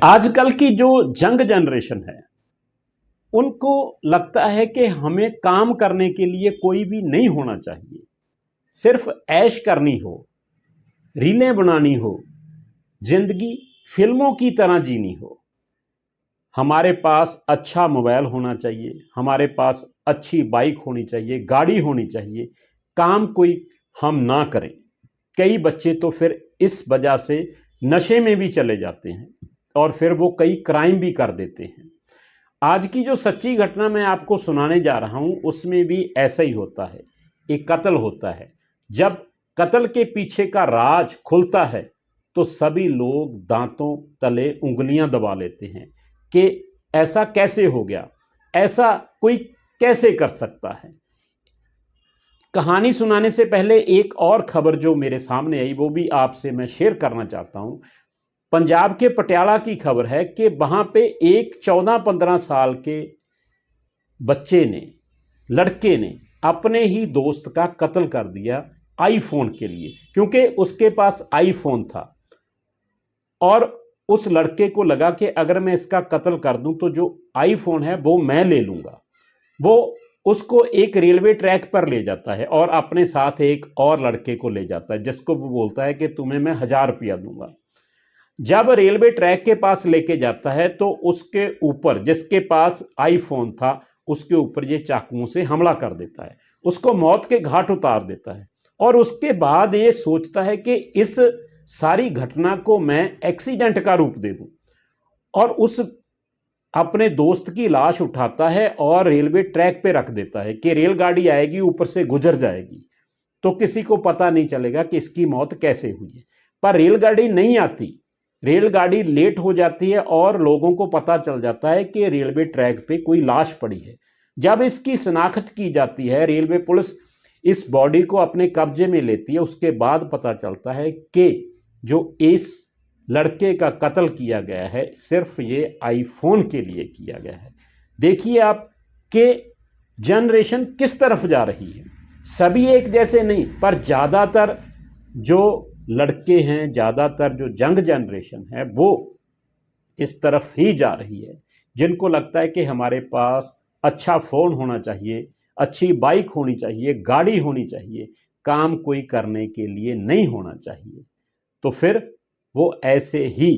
आजकल की जो यंग जनरेशन है उनको लगता है कि हमें काम करने के लिए कोई भी नहीं होना चाहिए, सिर्फ ऐश करनी हो, रीलें बनानी हो, जिंदगी फिल्मों की तरह जीनी हो। हमारे पास अच्छा मोबाइल होना चाहिए, हमारे पास अच्छी बाइक होनी चाहिए, गाड़ी होनी चाहिए, काम कोई हम ना करें। कई बच्चे तो फिर इस वजह से नशे में भी चले जाते हैं और फिर वो कई क्राइम भी कर देते हैं। आज की जो सच्ची घटना मैं आपको सुनाने जा रहा हूं उसमें भी ऐसा ही होता है। एक कत्ल होता है। जब कत्ल के पीछे का राज खुलता है तो सभी लोग दांतों तले उंगलियां दबा लेते हैं कि ऐसा कैसे हो गया, ऐसा कोई कैसे कर सकता है। कहानी सुनाने से पहले एक और खबर जो मेरे सामने आई वो भी आपसे मैं शेयर करना चाहता हूं। पंजाब के पटियाला की खबर है कि वहां पे एक 14-15 साल के बच्चे ने, लड़के ने अपने ही दोस्त का कत्ल कर दिया आईफोन के लिए, क्योंकि उसके पास आईफोन था और उस लड़के को लगा कि अगर मैं इसका कत्ल कर दूं तो जो आईफोन है वो मैं ले लूंगा। वो उसको एक रेलवे ट्रैक पर ले जाता है और अपने साथ एक और लड़के को ले जाता है जिसको वो बोलता है कि तुम्हें मैं 1000 रुपया दूंगा। जब रेलवे ट्रैक के पास लेके जाता है तो उसके ऊपर, जिसके पास आईफोन था, उसके ऊपर ये चाकुओं से हमला कर देता है, उसको मौत के घाट उतार देता है। और उसके बाद ये सोचता है कि इस सारी घटना को मैं एक्सीडेंट का रूप दे दूं और उस अपने दोस्त की लाश उठाता है और रेलवे ट्रैक पे रख देता है कि रेलगाड़ी आएगी ऊपर से गुजर जाएगी तो किसी को पता नहीं चलेगा कि इसकी मौत कैसे हुई है। पर रेलगाड़ी नहीं आती, रेलगाड़ी लेट हो जाती है और लोगों को पता चल जाता है कि रेलवे ट्रैक पे कोई लाश पड़ी है। जब इसकी शनाख्त की जाती है, रेलवे पुलिस इस बॉडी को अपने कब्जे में लेती है, उसके बाद पता चलता है कि जो इस लड़के का कत्ल किया गया है सिर्फ ये आईफोन के लिए किया गया है। देखिए आप कि जनरेशन किस तरफ जा रही है। सभी एक जैसे नहीं, पर ज़्यादातर जो लड़के हैं, ज़्यादातर जो यंग जनरेशन है वो इस तरफ ही जा रही है, जिनको लगता है कि हमारे पास अच्छा फ़ोन होना चाहिए, अच्छी बाइक होनी चाहिए, गाड़ी होनी चाहिए, काम कोई करने के लिए नहीं होना चाहिए। तो फिर वो ऐसे ही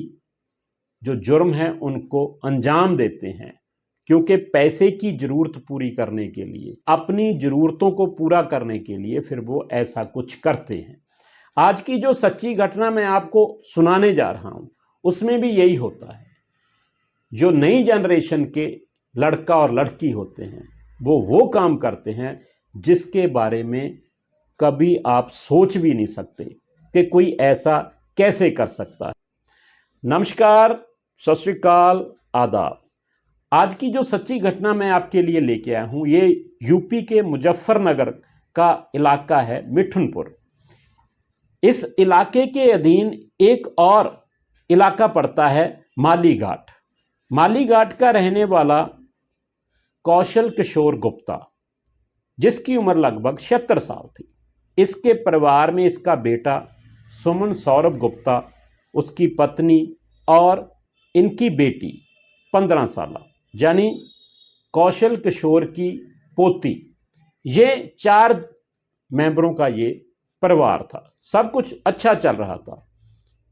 जो जुर्म है उनको अंजाम देते हैं, क्योंकि पैसे की ज़रूरत पूरी करने के लिए, अपनी ज़रूरतों को पूरा करने के लिए फिर वो ऐसा कुछ करते हैं। आज की जो सच्ची घटना मैं आपको सुनाने जा रहा हूं उसमें भी यही होता है। जो नई जनरेशन के लड़का और लड़की होते हैं वो काम करते हैं जिसके बारे में कभी आप सोच भी नहीं सकते कि कोई ऐसा कैसे कर सकता है। नमस्कार, सत श्री अकाल, आदाब। आज की जो सच्ची घटना मैं आपके लिए लेके आया हूं ये यूपी के मुजफ्फरनगर का इलाका है, मिठुनपुर। इस इलाके के अधीन एक और इलाका पड़ता है मालीघाट। मालीघाट का रहने वाला कौशल किशोर गुप्ता, जिसकी उम्र लगभग 76 साल थी। इसके परिवार में इसका बेटा सुमन सौरभ गुप्ता, उसकी पत्नी और इनकी बेटी 15 साल, यानी कौशल किशोर की पोती। ये 4 मेंबरों का ये परिवार था। सब कुछ अच्छा चल रहा था।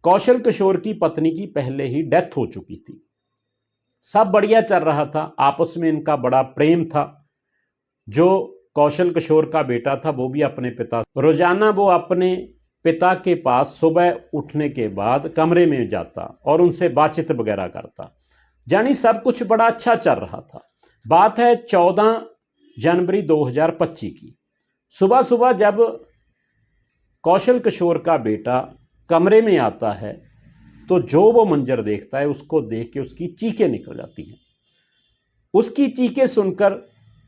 कौशल किशोर की पत्नी की पहले ही डेथ हो चुकी थी। सब बढ़िया चल रहा था, आपस में इनका बड़ा प्रेम था। जो कौशल किशोर का बेटा था वो भी अपने पिता, रोजाना वो अपने पिता के पास सुबह उठने के बाद कमरे में जाता और उनसे बातचीत वगैरह करता, यानी सब कुछ बड़ा अच्छा चल रहा था। बात है 14 जनवरी 2025 की। सुबह सुबह जब कौशल किशोर का बेटा कमरे में आता है तो जो वो मंजर देखता है उसको देख के उसकी चीखें निकल जाती हैं। उसकी चीखें सुनकर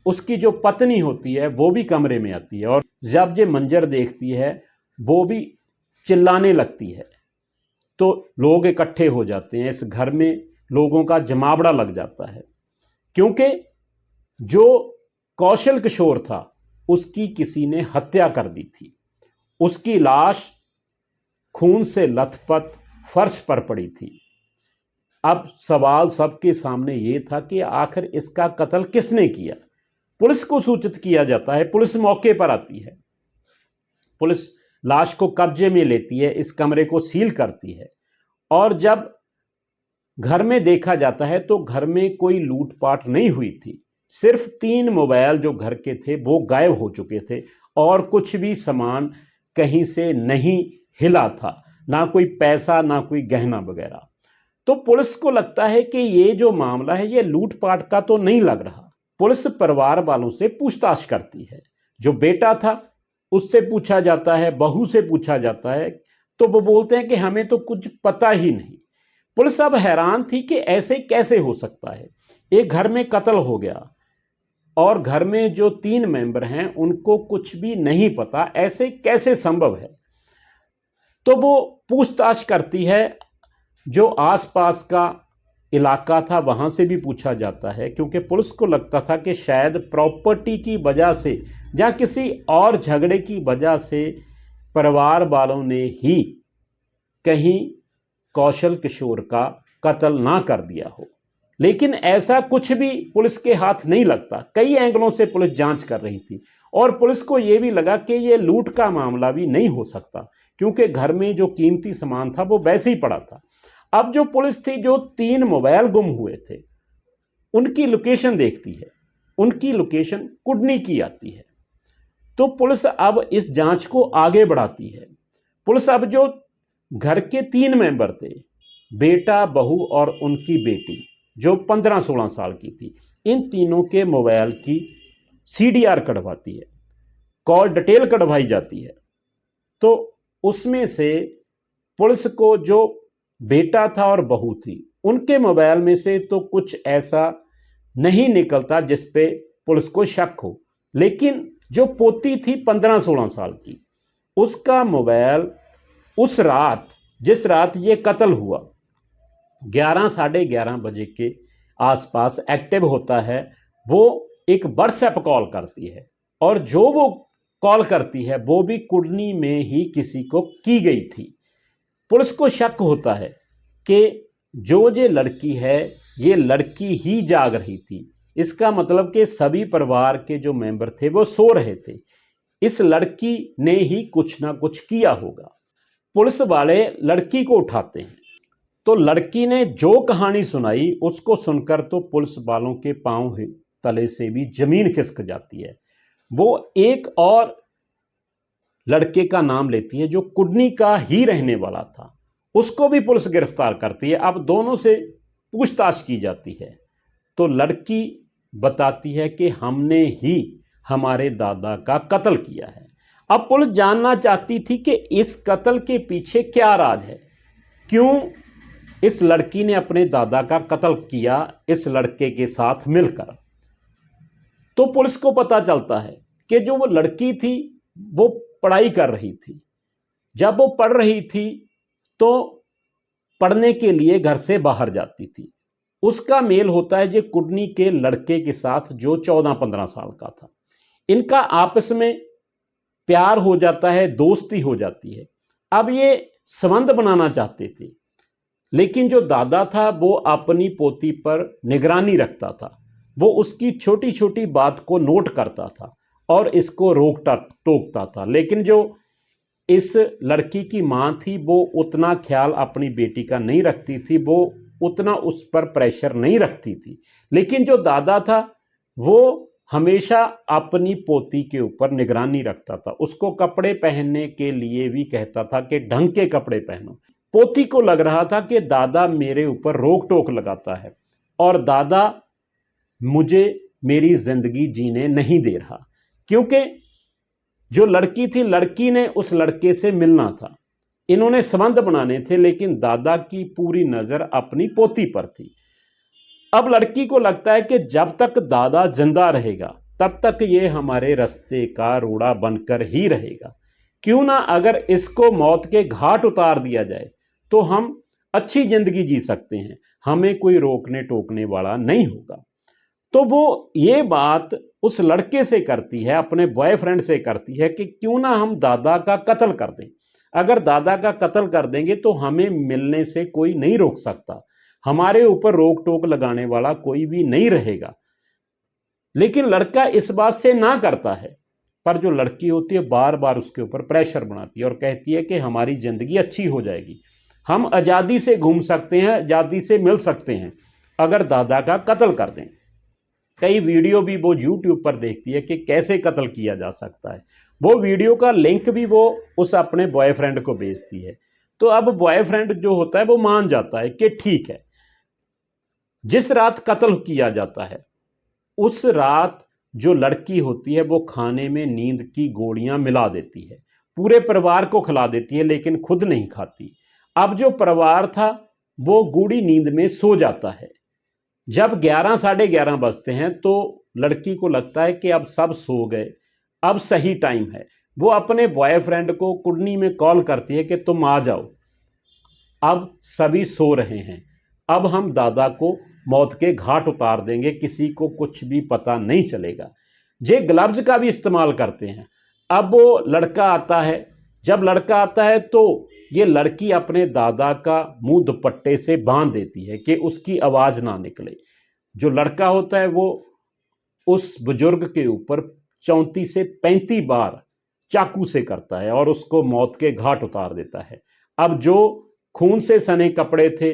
उसकी जो पत्नी होती है वो भी कमरे में आती है और जब ये मंजर देखती है वो भी चिल्लाने लगती है। तो लोग इकट्ठे हो जाते हैं, इस घर में लोगों का जमावड़ा लग जाता है, क्योंकि जो कौशल किशोर था उसकी किसी ने हत्या कर दी थी। उसकी लाश खून से लथपथ फर्श पर पड़ी थी। अब सवाल सबके सामने ये था कि आखिर इसका कत्ल किसने किया। पुलिस को सूचित किया जाता है, पुलिस मौके पर आती है, पुलिस लाश को कब्जे में लेती है, इस कमरे को सील करती है, और जब घर में देखा जाता है तो घर में कोई लूटपाट नहीं हुई थी। सिर्फ 3 मोबाइल जो घर के थे वो गायब हो चुके थे और कुछ भी सामान कहीं से नहीं हिला था, ना कोई पैसा ना कोई गहना वगैरह। तो पुलिस को लगता है कि ये जो मामला है ये लूटपाट का तो नहीं लग रहा। पुलिस परिवार वालों से पूछताछ करती है, जो बेटा था उससे पूछा जाता है, बहू से पूछा जाता है, तो वो बोलते हैं कि हमें तो कुछ पता ही नहीं। पुलिस अब हैरान थी कि ऐसे कैसे हो सकता है, एक घर में कत्ल हो गया और घर में जो 3 मेंबर हैं उनको कुछ भी नहीं पता, ऐसे कैसे संभव है। तो वो पूछताछ करती है, जो आसपास का इलाका था वहां से भी पूछा जाता है, क्योंकि पुलिस को लगता था कि शायद प्रॉपर्टी की वजह से या किसी और झगड़े की वजह से परिवार वालों ने ही कहीं कौशल किशोर का कत्ल ना कर दिया हो। लेकिन ऐसा कुछ भी पुलिस के हाथ नहीं लगता। कई एंगलों से पुलिस जांच कर रही थी और पुलिस को यह भी लगा कि यह लूट का मामला भी नहीं हो सकता, क्योंकि घर में जो कीमती सामान था वो वैसे ही पड़ा था। अब जो पुलिस थी, जो 3 मोबाइल गुम हुए थे उनकी लोकेशन देखती है, उनकी लोकेशन कुडनी की आती है। तो पुलिस अब इस जांच को आगे बढ़ाती है। पुलिस अब जो घर के 3 मेंबर थे, बेटा, बहू और उनकी बेटी जो 15-16 साल की थी, इन तीनों के मोबाइल की CDR कढ़वाती है, कॉल डिटेल कढ़वाई जाती है। तो उसमें से पुलिस को जो बेटा था और बहू थी उनके मोबाइल में से तो कुछ ऐसा नहीं निकलता जिस पे पुलिस को शक हो, लेकिन जो पोती थी 15-16 साल की, उसका मोबाइल उस रात, जिस रात ये कत्ल हुआ, 11 साढ़े 11 बजे के आसपास एक्टिव होता है। वो एक व्हाट्सएप कॉल करती है और जो वो कॉल करती है वो भी कुडनी में ही किसी को की गई थी। पुलिस को शक होता है कि जो ये लड़की है ये लड़की ही जाग रही थी। इसका मतलब कि सभी परिवार के जो मेंबर थे वो सो रहे थे, इस लड़की ने ही कुछ ना कुछ किया होगा। पुलिस वाले लड़की को उठाते हैं, तो लड़की ने जो कहानी सुनाई उसको सुनकर तो पुलिस वालों के पांव तले से भी जमीन खिसक जाती है। वो एक और लड़के का नाम लेती है जो कुडनी का ही रहने वाला था, उसको भी पुलिस गिरफ्तार करती है। अब दोनों से पूछताछ की जाती है तो लड़की बताती है कि हमने ही हमारे दादा का कत्ल किया है। अब पुलिस जानना चाहती थी कि इस कत्ल के पीछे क्या राज है, क्यों इस लड़की ने अपने दादा का कत्ल किया इस लड़के के साथ मिलकर। तो पुलिस को पता चलता है कि जो वो लड़की थी वो पढ़ाई कर रही थी। जब वो पढ़ रही थी तो पढ़ने के लिए घर से बाहर जाती थी। उसका मेल होता है जो कुडनी के लड़के के साथ जो 14-15 साल का था। इनका आपस में प्यार हो जाता है, दोस्ती हो जाती है। अब ये संबंध बनाना चाहते थे, लेकिन जो दादा था वो अपनी पोती पर निगरानी रखता था। वो उसकी छोटी छोटी बात को नोट करता था और इसको रोकता टोकता था। लेकिन जो इस लड़की की मां थी वो उतना ख्याल अपनी बेटी का नहीं रखती थी, वो उतना उस पर प्रेशर नहीं रखती थी। लेकिन जो दादा था वो हमेशा अपनी पोती के ऊपर निगरानी रखता था, उसको कपड़े पहनने के लिए भी कहता था कि ढंग के कपड़े पहनो। पोती को लग रहा था कि दादा मेरे ऊपर रोक टोक लगाता है और दादा मुझे मेरी जिंदगी जीने नहीं दे रहा, क्योंकि जो लड़की थी, लड़की ने उस लड़के से मिलना था, इन्होंने संबंध बनाने थे, लेकिन दादा की पूरी नजर अपनी पोती पर थी। अब लड़की को लगता है कि जब तक दादा जिंदा रहेगा तब तक ये हमारे रास्ते का रोड़ा बनकर ही रहेगा। क्यों ना अगर इसको मौत के घाट उतार दिया जाए तो हम अच्छी जिंदगी जी सकते हैं, हमें कोई रोकने टोकने वाला नहीं होगा। तो वो ये बात उस लड़के से करती है, अपने बॉयफ्रेंड से करती है कि क्यों ना हम दादा का कत्ल कर दें। अगर दादा का कत्ल कर देंगे तो हमें मिलने से कोई नहीं रोक सकता, हमारे ऊपर रोक टोक लगाने वाला कोई भी नहीं रहेगा। लेकिन लड़का इस बात से ना करता है, पर जो लड़की होती है बार बार उसके ऊपर प्रेशर बनाती है और कहती है कि हमारी ज़िंदगी अच्छी हो जाएगी, हम आज़ादी से घूम सकते हैं, आज़ादी से मिल सकते हैं अगर दादा का कत्ल कर दें। कई वीडियो भी वो यूट्यूब पर देखती है कि कैसे कत्ल किया जा सकता है। वो वीडियो का लिंक भी वो उस अपने बॉयफ्रेंड को भेजती है। तो अब बॉयफ्रेंड जो होता है वो मान जाता है कि ठीक है, जिस रात कत्ल किया जाता है उस रात जो लड़की होती है वो खाने में नींद की गोलियां मिला देती है, पूरे परिवार को खिला देती है, लेकिन खुद नहीं खाती। अब जो परिवार था वो गूढ़ी नींद में सो जाता है। जब 11 साढ़े 11 बजते हैं तो लड़की को लगता है कि अब सब सो गए, अब सही टाइम है। वो अपने बॉयफ्रेंड को कुंडली में कॉल करती है कि तुम आ जाओ, अब सभी सो रहे हैं, अब हम दादा को मौत के घाट उतार देंगे, किसी को कुछ भी पता नहीं चलेगा। ये ग्लव्स का भी इस्तेमाल करते हैं। अब वो लड़का आता है, जब लड़का आता है तो ये लड़की अपने दादा का मुंह दुपट्टे से बांध देती है कि उसकी आवाज़ ना निकले। जो लड़का होता है वो उस बुजुर्ग के ऊपर 34 से 35 बार चाकू से करता है और उसको मौत के घाट उतार देता है। अब जो खून से सने कपड़े थे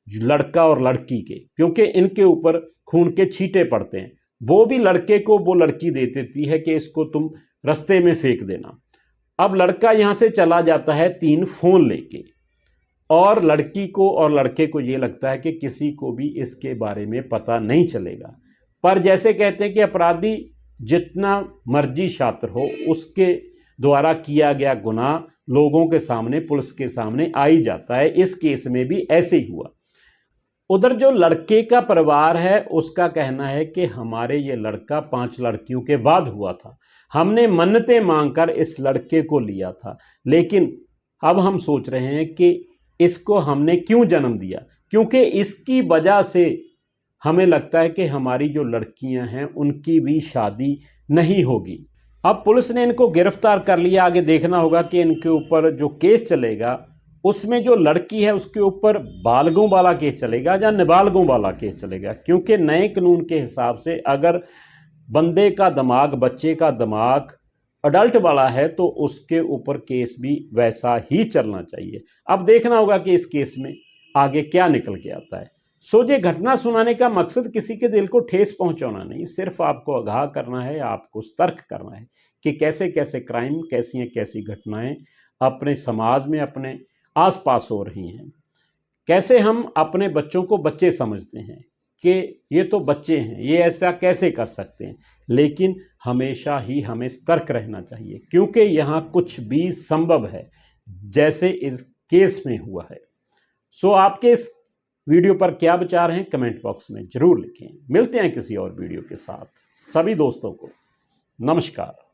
लड़का और लड़की के, क्योंकि इनके ऊपर खून के छींटे पड़ते हैं, वो भी लड़के को वो लड़की दे देती है कि इसको तुम रास्ते में फेंक देना। अब लड़का यहाँ से चला जाता है 3 फोन लेके, और लड़की को और लड़के को ये लगता है कि किसी को भी इसके बारे में पता नहीं चलेगा। पर जैसे कहते हैं कि अपराधी जितना मर्जी शातिर हो, उसके द्वारा किया गया गुनाह लोगों के सामने, पुलिस के सामने आ ही जाता है। इस केस में भी ऐसे ही हुआ। उधर जो लड़के का परिवार है उसका कहना है कि हमारे ये लड़का 5 लड़कियों के बाद हुआ था, हमने मन्नतें मांगकर इस लड़के को लिया था, लेकिन अब हम सोच रहे हैं कि इसको हमने क्यों जन्म दिया, क्योंकि इसकी वजह से हमें लगता है कि हमारी जो लड़कियां हैं उनकी भी शादी नहीं होगी। अब पुलिस ने इनको गिरफ्तार कर लिया। आगे देखना होगा कि इनके ऊपर जो केस चलेगा उसमें जो लड़की है उसके ऊपर बालगों वाला केस चलेगा या नाबालगों वाला केस चलेगा, क्योंकि नए कानून के हिसाब से अगर बंदे का दिमाग, बच्चे का दिमाग अडल्ट वाला है तो उसके ऊपर केस भी वैसा ही चलना चाहिए। अब देखना होगा कि इस केस में आगे क्या निकल के आता है। सो ये घटना सुनाने का मकसद किसी के दिल को ठेस पहुंचाना नहीं, सिर्फ आपको आगाह करना है, आपको सतर्क करना है कि कैसे कैसे क्राइम, कैसी कैसी घटनाएं अपने समाज में, अपने आसपास हो रही हैं। कैसे हम अपने बच्चों को बच्चे समझते हैं कि ये तो बच्चे हैं, ये ऐसा कैसे कर सकते हैं, लेकिन हमेशा ही हमें सतर्क रहना चाहिए, क्योंकि यहाँ कुछ भी संभव है जैसे इस केस में हुआ है। सो आपके इस वीडियो पर क्या विचार हैं कमेंट बॉक्स में ज़रूर लिखें। मिलते हैं किसी और वीडियो के साथ। सभी दोस्तों को नमस्कार।